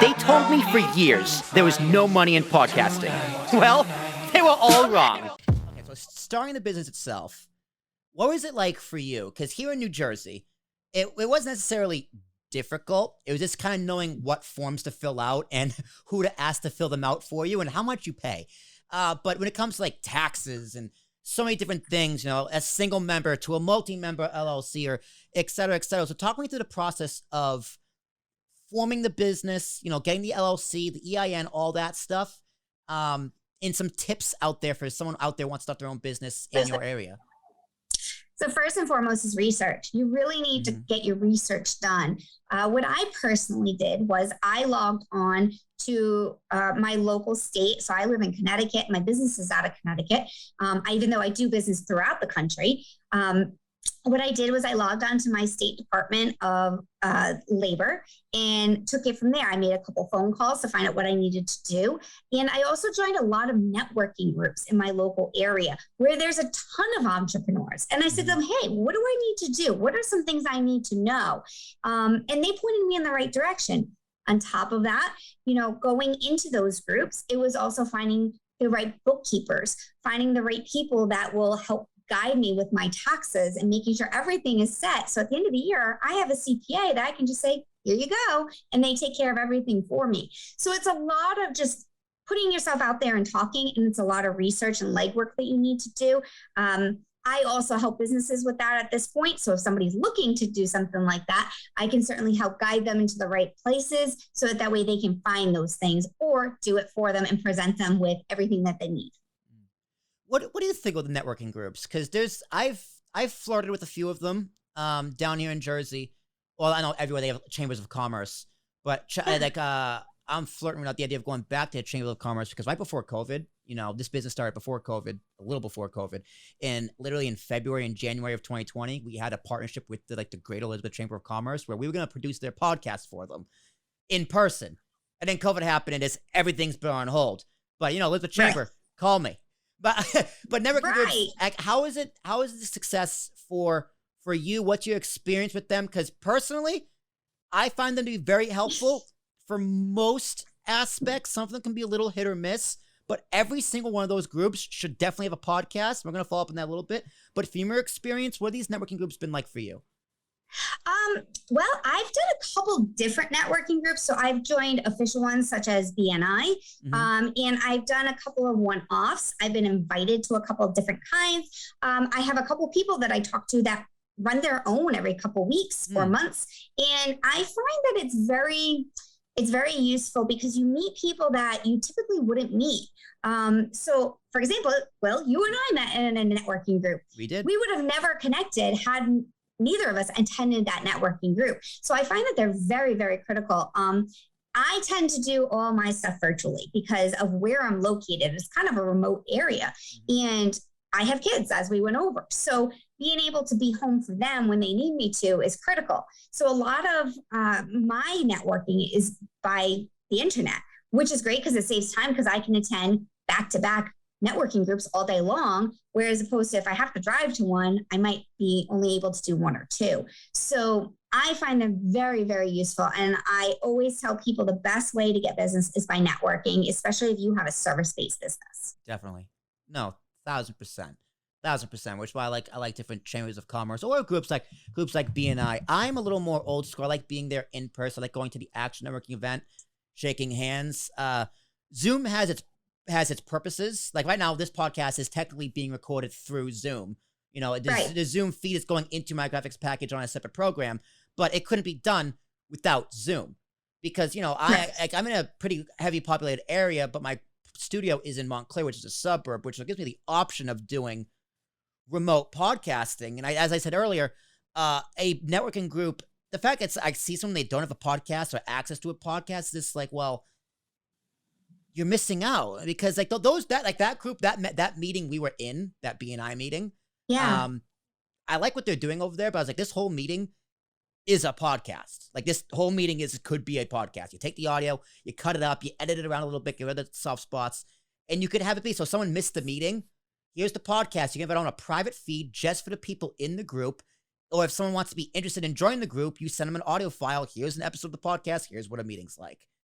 They told me for years there was no money in podcasting. Well, they were all wrong. Okay, so starting the business itself, what was it like for you? Because here in New Jersey, it wasn't necessarily difficult. It was just kind of knowing what forms to fill out and who to ask to fill them out for you and how much you pay. But when it comes to like taxes and so many different things, a single member to a multi-member LLC or et cetera, et cetera. So talk me through the process of forming the business, getting the LLC, the EIN, all that stuff, and some tips out there for someone out there who wants to start their own business in your area. So first and foremost is research. You really need to get your research done. What I personally did was I logged on to my local state. So I live in Connecticut. My business is out of Connecticut. Even though I do business throughout the country, what I did was I logged on to my state Department of Labor and took it from there. I made a couple phone calls to find out what I needed to do. And I also joined a lot of networking groups in my local area where there's a ton of entrepreneurs. And I said to them, hey, what do I need to do? What are some things I need to know? And they pointed me in the right direction. On top of that, going into those groups, it was also finding the right bookkeepers, finding the right people that will help guide me with my taxes and making sure everything is set. So at the end of the year, I have a CPA that I can just say, here you go. And they take care of everything for me. So it's a lot of just putting yourself out there and talking. And it's a lot of research and legwork that you need to do. I also help businesses with that at this point. So if somebody's looking to do something like that, I can certainly help guide them into the right places so that way they can find those things or do it for them and present them with everything that they need. What do you think of the networking groups? Because I've flirted with a few of them down here in Jersey. Well, I know everywhere they have chambers of commerce, but I'm flirting with the idea of going back to the chamber of commerce because right before COVID, this business started before COVID, a little before COVID, and literally in February and January of 2020, we had a partnership with the Great Elizabeth Chamber of Commerce where we were going to produce their podcast for them in person, and then COVID happened and everything's been on hold. But Elizabeth Chamber, call me. But networking groups, how is the success for you? What's your experience with them? Because personally, I find them to be very helpful for most aspects. Some of them can be a little hit or miss, but every single one of those groups should definitely have a podcast. We're going to follow up on that a little bit. But from your experience, what have these networking groups been like for you? Well, I've done a couple different networking groups. So I've joined official ones such as BNI, and I've done a couple of one-offs. I've been invited to a couple of different kinds. I have a couple people that I talk to that run their own every couple weeks or months. And I find that it's very useful because you meet people that you typically wouldn't meet. So for example, well, you and I met in a networking group. We did. We would have never connected had neither of us attended that networking group. So I find that they're very, very critical. I tend to do all my stuff virtually because of where I'm located. It's kind of a remote area. And I have kids, as we went over. So being able to be home for them when they need me to is critical. So a lot of my networking is by the internet, which is great because it saves time because I can attend back-to-back networking groups all day long, whereas opposed to if I have to drive to one, I might be only able to do one or two. So I find them very, very useful. And I always tell people the best way to get business is by networking, especially if you have a service-based business. Definitely. No, 1,000%. 1,000%, which is why I like different chambers of commerce or groups like BNI. I'm a little more old school. I like being there in person. I like going to the actual networking event, shaking hands. Zoom has its purposes. Like right now, this podcast is technically being recorded through Zoom. The Zoom feed is going into my graphics package on a separate program, but it couldn't be done without Zoom because, I'm in a pretty heavy populated area, but my studio is in Montclair, which is a suburb, which gives me the option of doing remote podcasting. And as I said earlier, a networking group, the fact that I see someone they don't have a podcast or access to a podcast, is like, well, you're missing out because that group, that meeting we were in, that BNI meeting. Yeah. I like what they're doing over there, but I was like, this whole meeting is a podcast. Like this whole meeting could be a podcast. You take the audio, you cut it up, you edit it around a little bit, get rid of the soft spots, and you could have it be. So if someone missed the meeting, here's the podcast. You can have it on a private feed just for the people in the group. Or if someone wants to be interested in joining the group, you send them an audio file. Here's an episode of the podcast. Here's what a meeting's like.